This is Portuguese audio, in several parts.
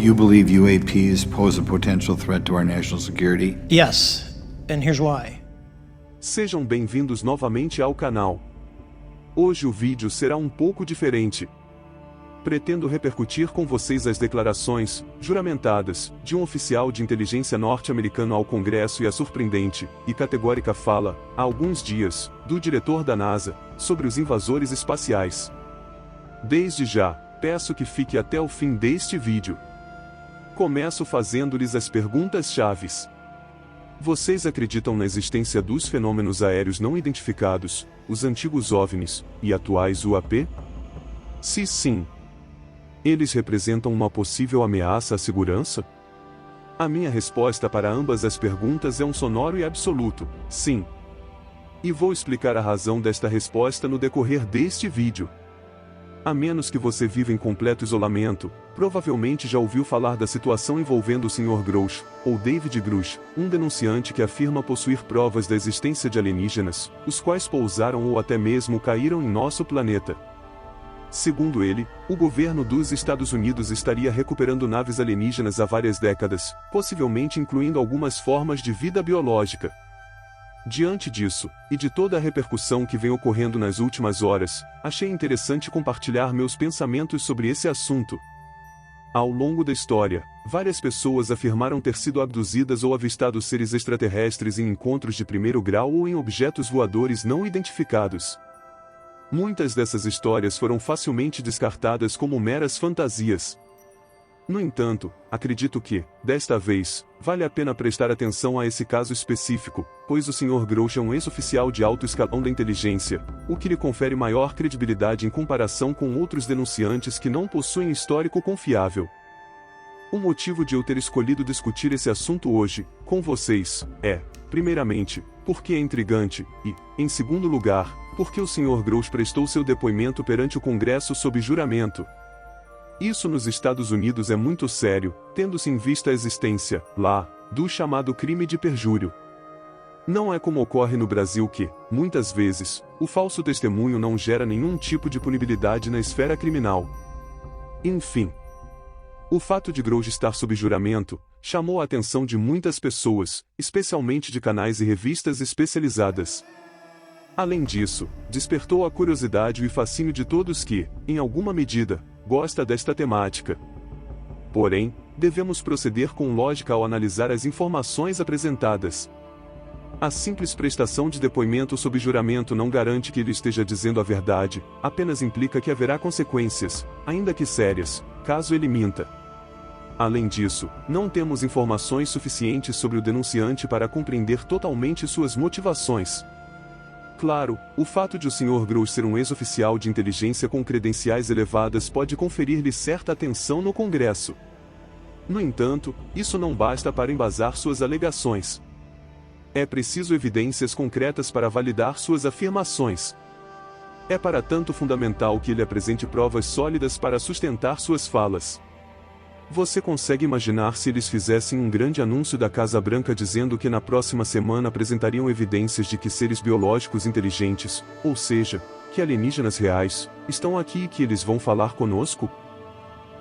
you believe UAPs pose a potential threat to our national security? Yes, and here's why. Sejam bem-vindos novamente ao canal. Hoje o vídeo será um pouco diferente. Pretendo repercutir com vocês as declarações, juramentadas, de um oficial de inteligência norte-americano ao Congresso e a surpreendente e categórica fala, há alguns dias, do diretor da NASA, sobre os invasores espaciais. Desde já, peço que fique até o fim deste vídeo. Começo fazendo-lhes as perguntas-chaves. Vocês acreditam na existência dos fenômenos aéreos não identificados, os antigos OVNIs, e atuais UAP? Se sim, eles representam uma possível ameaça à segurança? A minha resposta para ambas as perguntas é um sonoro e absoluto, sim. E vou explicar a razão desta resposta no decorrer deste vídeo. A menos que você viva em completo isolamento, provavelmente já ouviu falar da situação envolvendo o Sr. Grosh, ou David Grush, um denunciante que afirma possuir provas da existência de alienígenas, os quais pousaram ou até mesmo caíram em nosso planeta. Segundo ele, o governo dos Estados Unidos estaria recuperando naves alienígenas há várias décadas, possivelmente incluindo algumas formas de vida biológica. Diante disso, e de toda a repercussão que vem ocorrendo nas últimas horas, achei interessante compartilhar meus pensamentos sobre esse assunto. Ao longo da história, várias pessoas afirmaram ter sido abduzidas ou avistado seres extraterrestres em encontros de primeiro grau ou em objetos voadores não identificados. Muitas dessas histórias foram facilmente descartadas como meras fantasias. No entanto, acredito que, desta vez, vale a pena prestar atenção a esse caso específico, pois o Sr. Grosh é um ex-oficial de alto escalão da inteligência, o que lhe confere maior credibilidade em comparação com outros denunciantes que não possuem histórico confiável. O motivo de eu ter escolhido discutir esse assunto hoje, com vocês, é, primeiramente, porque é intrigante, e, em segundo lugar, porque o Sr. Grosh prestou seu depoimento perante o Congresso sob juramento. Isso nos Estados Unidos é muito sério, tendo-se em vista a existência, lá, do chamado crime de perjúrio. Não é como ocorre no Brasil que, muitas vezes, o falso testemunho não gera nenhum tipo de punibilidade na esfera criminal. Enfim, o fato de Grosh estar sob juramento chamou a atenção de muitas pessoas, especialmente de canais e revistas especializadas. Além disso, despertou a curiosidade e fascínio de todos que, em alguma medida, gosta desta temática. Porém, devemos proceder com lógica ao analisar as informações apresentadas. A simples prestação de depoimento sob juramento não garante que ele esteja dizendo a verdade, apenas implica que haverá consequências, ainda que sérias, caso ele minta. Além disso, não temos informações suficientes sobre o denunciante para compreender totalmente suas motivações. Claro, o fato de o Sr. Grosh ser um ex-oficial de inteligência com credenciais elevadas pode conferir-lhe certa atenção no Congresso. No entanto, isso não basta para embasar suas alegações. É preciso evidências concretas para validar suas afirmações. É para tanto fundamental que ele apresente provas sólidas para sustentar suas falas. Você consegue imaginar se eles fizessem um grande anúncio da Casa Branca dizendo que na próxima semana apresentariam evidências de que seres biológicos inteligentes, ou seja, que alienígenas reais, estão aqui e que eles vão falar conosco?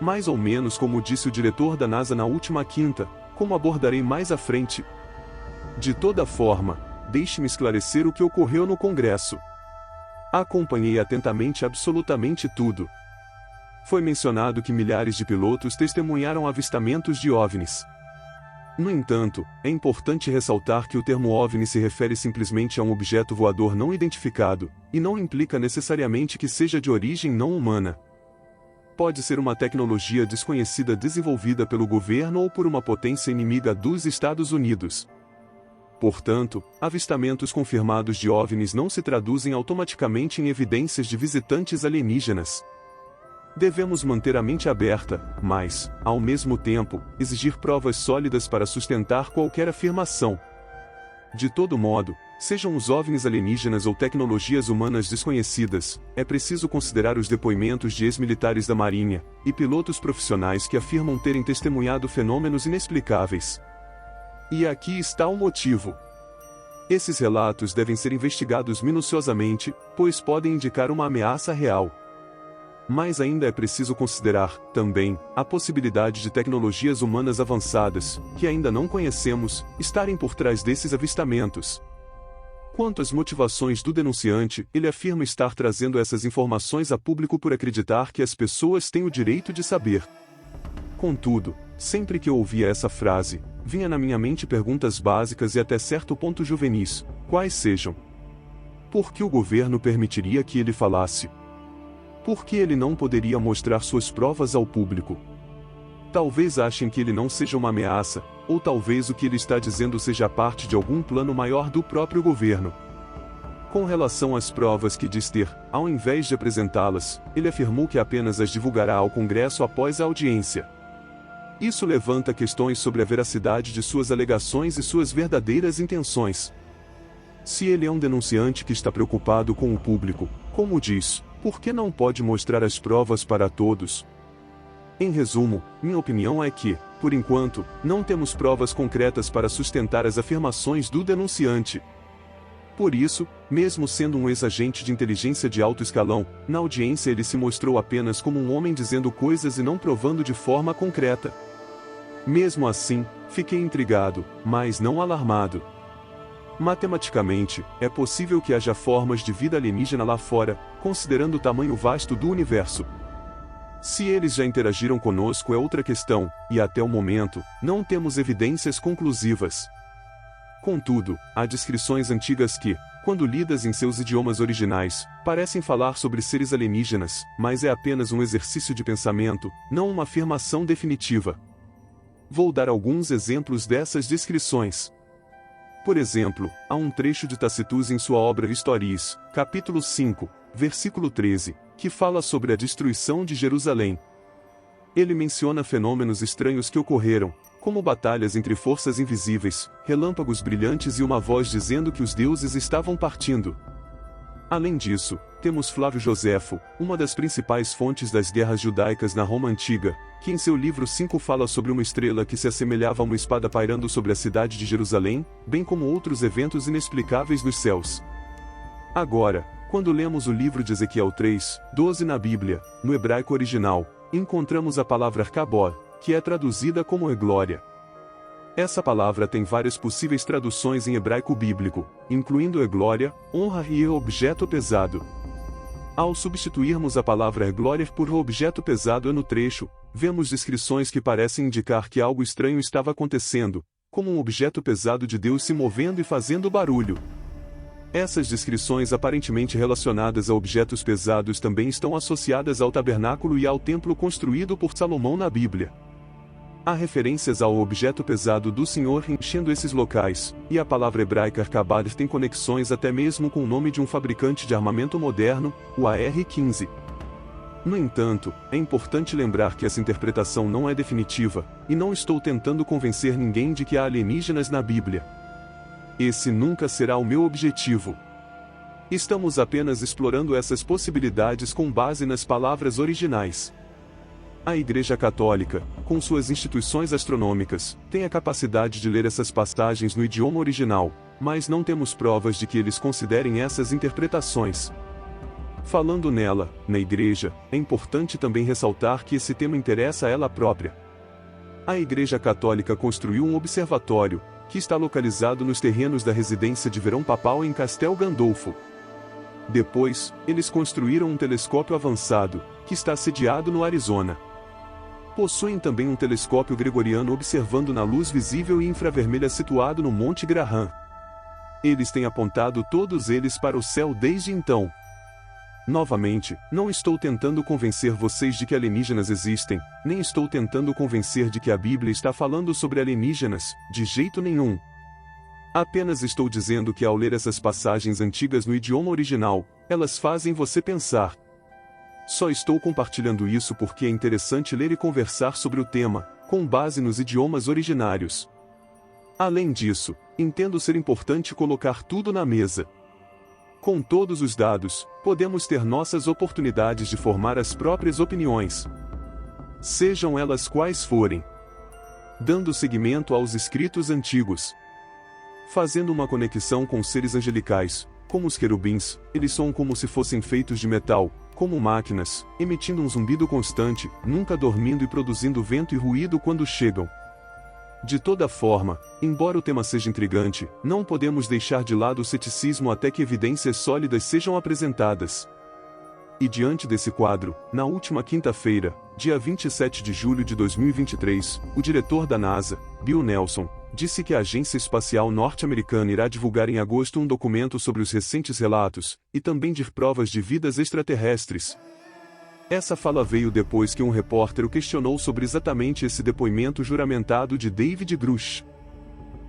Mais ou menos como disse o diretor da NASA na última quinta, como abordarei mais à frente. De toda forma, deixe-me esclarecer o que ocorreu no Congresso. Acompanhei atentamente absolutamente tudo. Foi mencionado que milhares de pilotos testemunharam avistamentos de OVNIs. No entanto, é importante ressaltar que o termo OVNI se refere simplesmente a um objeto voador não identificado, e não implica necessariamente que seja de origem não humana. Pode ser uma tecnologia desconhecida desenvolvida pelo governo ou por uma potência inimiga dos Estados Unidos. Portanto, avistamentos confirmados de OVNIs não se traduzem automaticamente em evidências de visitantes alienígenas. Devemos manter a mente aberta, mas, ao mesmo tempo, exigir provas sólidas para sustentar qualquer afirmação. De todo modo, sejam os OVNIs alienígenas ou tecnologias humanas desconhecidas, é preciso considerar os depoimentos de ex-militares da Marinha e pilotos profissionais que afirmam terem testemunhado fenômenos inexplicáveis. E aqui está o motivo. Esses relatos devem ser investigados minuciosamente, pois podem indicar uma ameaça real. Mas ainda é preciso considerar, também, a possibilidade de tecnologias humanas avançadas, que ainda não conhecemos, estarem por trás desses avistamentos. Quanto às motivações do denunciante, ele afirma estar trazendo essas informações a público por acreditar que as pessoas têm o direito de saber. Contudo, sempre que eu ouvia essa frase, vinha na minha mente perguntas básicas e até certo ponto juvenis, quais sejam: por que o governo permitiria que ele falasse? Por que ele não poderia mostrar suas provas ao público? Talvez achem que ele não seja uma ameaça, ou talvez o que ele está dizendo seja parte de algum plano maior do próprio governo. Com relação às provas que diz ter, ao invés de apresentá-las, ele afirmou que apenas as divulgará ao Congresso após a audiência. Isso levanta questões sobre a veracidade de suas alegações e suas verdadeiras intenções. Se ele é um denunciante que está preocupado com o público, como diz, por que não pode mostrar as provas para todos? Em resumo, minha opinião é que, por enquanto, não temos provas concretas para sustentar as afirmações do denunciante. Por isso, mesmo sendo um ex-agente de inteligência de alto escalão, na audiência ele se mostrou apenas como um homem dizendo coisas e não provando de forma concreta. Mesmo assim, fiquei intrigado, mas não alarmado. Matematicamente, é possível que haja formas de vida alienígena lá fora, considerando o tamanho vasto do universo. Se eles já interagiram conosco é outra questão, e até o momento, não temos evidências conclusivas. Contudo, há descrições antigas que, quando lidas em seus idiomas originais, parecem falar sobre seres alienígenas, mas é apenas um exercício de pensamento, não uma afirmação definitiva. Vou dar alguns exemplos dessas descrições. Por exemplo, há um trecho de Tacitus em sua obra Histories, capítulo 5, versículo 13, que fala sobre a destruição de Jerusalém. Ele menciona fenômenos estranhos que ocorreram, como batalhas entre forças invisíveis, relâmpagos brilhantes e uma voz dizendo que os deuses estavam partindo. Além disso, temos Flávio Joséfo, uma das principais fontes das guerras judaicas na Roma Antiga, que em seu livro 5 fala sobre uma estrela que se assemelhava a uma espada pairando sobre a cidade de Jerusalém, bem como outros eventos inexplicáveis nos céus. Agora, quando lemos o livro de Ezequiel 3:12 na Bíblia, no hebraico original, encontramos a palavra Kabor, que é traduzida como glória. Essa palavra tem várias possíveis traduções em hebraico bíblico, incluindo glória, honra e objeto pesado. Ao substituirmos a palavra glória por objeto pesado no trecho, vemos descrições que parecem indicar que algo estranho estava acontecendo, como um objeto pesado de Deus se movendo e fazendo barulho. Essas descrições aparentemente relacionadas a objetos pesados também estão associadas ao tabernáculo e ao templo construído por Salomão na Bíblia. Há referências ao objeto pesado do Senhor enchendo esses locais, e a palavra hebraica Kabad tem conexões até mesmo com o nome de um fabricante de armamento moderno, o AR-15. No entanto, é importante lembrar que essa interpretação não é definitiva, e não estou tentando convencer ninguém de que há alienígenas na Bíblia. Esse nunca será o meu objetivo. Estamos apenas explorando essas possibilidades com base nas palavras originais. A Igreja Católica, com suas instituições astronômicas, tem a capacidade de ler essas passagens no idioma original, mas não temos provas de que eles considerem essas interpretações. Falando nela, na Igreja, é importante também ressaltar que esse tema interessa a ela própria. A Igreja Católica construiu um observatório, que está localizado nos terrenos da residência de verão papal em Castel Gandolfo. Depois, eles construíram um telescópio avançado, que está sediado no Arizona. Possuem também um telescópio gregoriano observando na luz visível e infravermelha situado no Monte Graham. Eles têm apontado todos eles para o céu desde então. Novamente, não estou tentando convencer vocês de que alienígenas existem, nem estou tentando convencer de que a Bíblia está falando sobre alienígenas, de jeito nenhum. Apenas estou dizendo que ao ler essas passagens antigas no idioma original, elas fazem você pensar. Só estou compartilhando isso porque é interessante ler e conversar sobre o tema, com base nos idiomas originários. Além disso, entendo ser importante colocar tudo na mesa. Com todos os dados, podemos ter nossas oportunidades de formar as próprias opiniões. Sejam elas quais forem. Dando seguimento aos escritos antigos. Fazendo uma conexão com seres angelicais, como os querubins, eles são como se fossem feitos de metal, como máquinas, emitindo um zumbido constante, nunca dormindo e produzindo vento e ruído quando chegam. De toda forma, embora o tema seja intrigante, não podemos deixar de lado o ceticismo até que evidências sólidas sejam apresentadas. E diante desse quadro, na última quinta-feira, dia 27 de julho de 2023, o diretor da NASA, Bill Nelson, disse que a Agência Espacial Norte-Americana irá divulgar em agosto um documento sobre os recentes relatos, e também de provas de vidas extraterrestres. Essa fala veio depois que um repórter o questionou sobre exatamente esse depoimento juramentado de David Grush.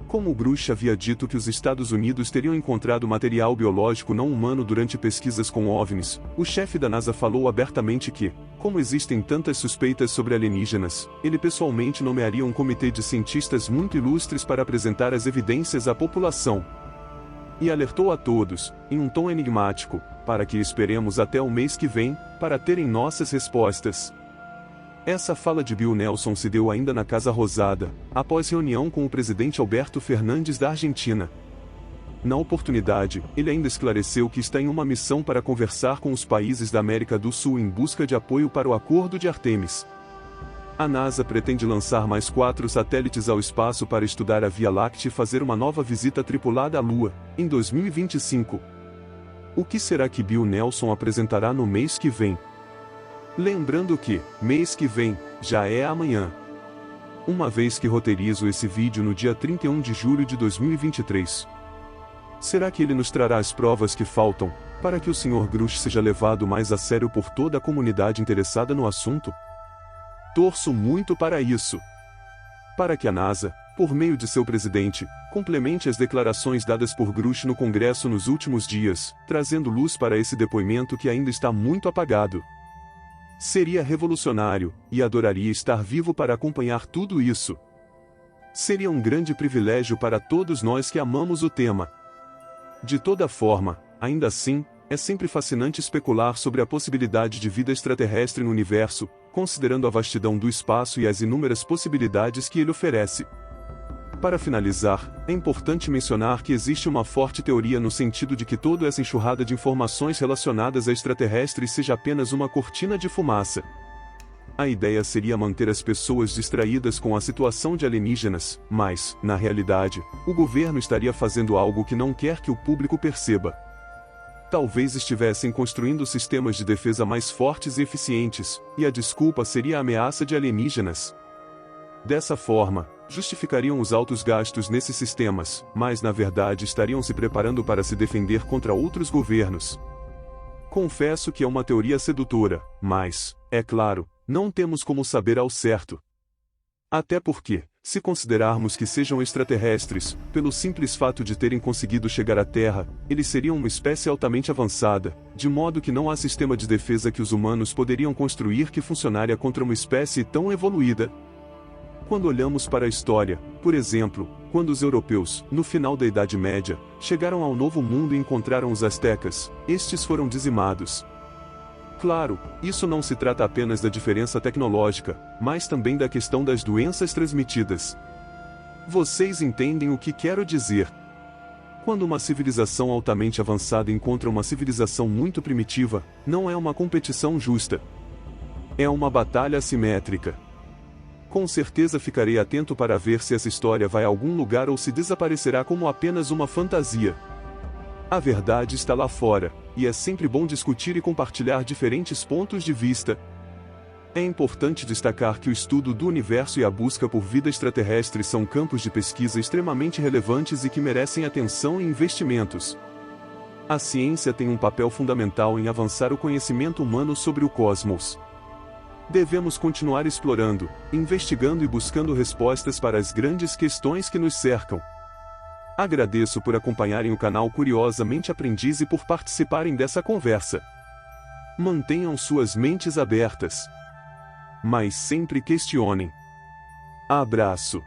Como Grush havia dito que os Estados Unidos teriam encontrado material biológico não humano durante pesquisas com OVNIs, o chefe da NASA falou abertamente que, como existem tantas suspeitas sobre alienígenas, ele pessoalmente nomearia um comitê de cientistas muito ilustres para apresentar as evidências à população. E alertou a todos, em um tom enigmático, para que esperemos até o mês que vem, para terem nossas respostas. Essa fala de Bill Nelson se deu ainda na Casa Rosada, após reunião com o presidente Alberto Fernandes da Argentina. Na oportunidade, ele ainda esclareceu que está em uma missão para conversar com os países da América do Sul em busca de apoio para o Acordo de Artemis. A NASA pretende lançar mais 4 satélites ao espaço para estudar a Via Láctea e fazer uma nova visita tripulada à Lua, em 2025. O que será que Bill Nelson apresentará no mês que vem? Lembrando que, mês que vem, já é amanhã. Uma vez que roteirizo esse vídeo no dia 31 de julho de 2023. Será que ele nos trará as provas que faltam, para que o Sr. Grush seja levado mais a sério por toda a comunidade interessada no assunto? Torço muito para isso. Para que a NASA, por meio de seu presidente, complemente as declarações dadas por Grush no Congresso nos últimos dias, trazendo luz para esse depoimento que ainda está muito apagado. Seria revolucionário, e adoraria estar vivo para acompanhar tudo isso. Seria um grande privilégio para todos nós que amamos o tema. De toda forma, ainda assim, é sempre fascinante especular sobre a possibilidade de vida extraterrestre no universo, considerando a vastidão do espaço e as inúmeras possibilidades que ele oferece. Para finalizar, é importante mencionar que existe uma forte teoria no sentido de que toda essa enxurrada de informações relacionadas a extraterrestres seja apenas uma cortina de fumaça. A ideia seria manter as pessoas distraídas com a situação de alienígenas, mas, na realidade, o governo estaria fazendo algo que não quer que o público perceba. Talvez estivessem construindo sistemas de defesa mais fortes e eficientes, e a desculpa seria a ameaça de alienígenas. Dessa forma, justificariam os altos gastos nesses sistemas, mas na verdade estariam se preparando para se defender contra outros governos. Confesso que é uma teoria sedutora, mas, é claro, não temos como saber ao certo. Até porque, se considerarmos que sejam extraterrestres, pelo simples fato de terem conseguido chegar à Terra, eles seriam uma espécie altamente avançada, de modo que não há sistema de defesa que os humanos poderiam construir que funcionaria contra uma espécie tão evoluída. Quando olhamos para a história, por exemplo, quando os europeus, no final da Idade Média, chegaram ao Novo Mundo e encontraram os astecas, estes foram dizimados. Claro, isso não se trata apenas da diferença tecnológica, mas também da questão das doenças transmitidas. Vocês entendem o que quero dizer? Quando uma civilização altamente avançada encontra uma civilização muito primitiva, não é uma competição justa. É uma batalha assimétrica. Com certeza ficarei atento para ver se essa história vai a algum lugar ou se desaparecerá como apenas uma fantasia. A verdade está lá fora, e é sempre bom discutir e compartilhar diferentes pontos de vista. É importante destacar que o estudo do universo e a busca por vida extraterrestre são campos de pesquisa extremamente relevantes e que merecem atenção e investimentos. A ciência tem um papel fundamental em avançar o conhecimento humano sobre o cosmos. Devemos continuar explorando, investigando e buscando respostas para as grandes questões que nos cercam. Agradeço por acompanharem o canal Curiosamente Aprendiz e por participarem dessa conversa. Mantenham suas mentes abertas. Mas sempre questionem. Abraço.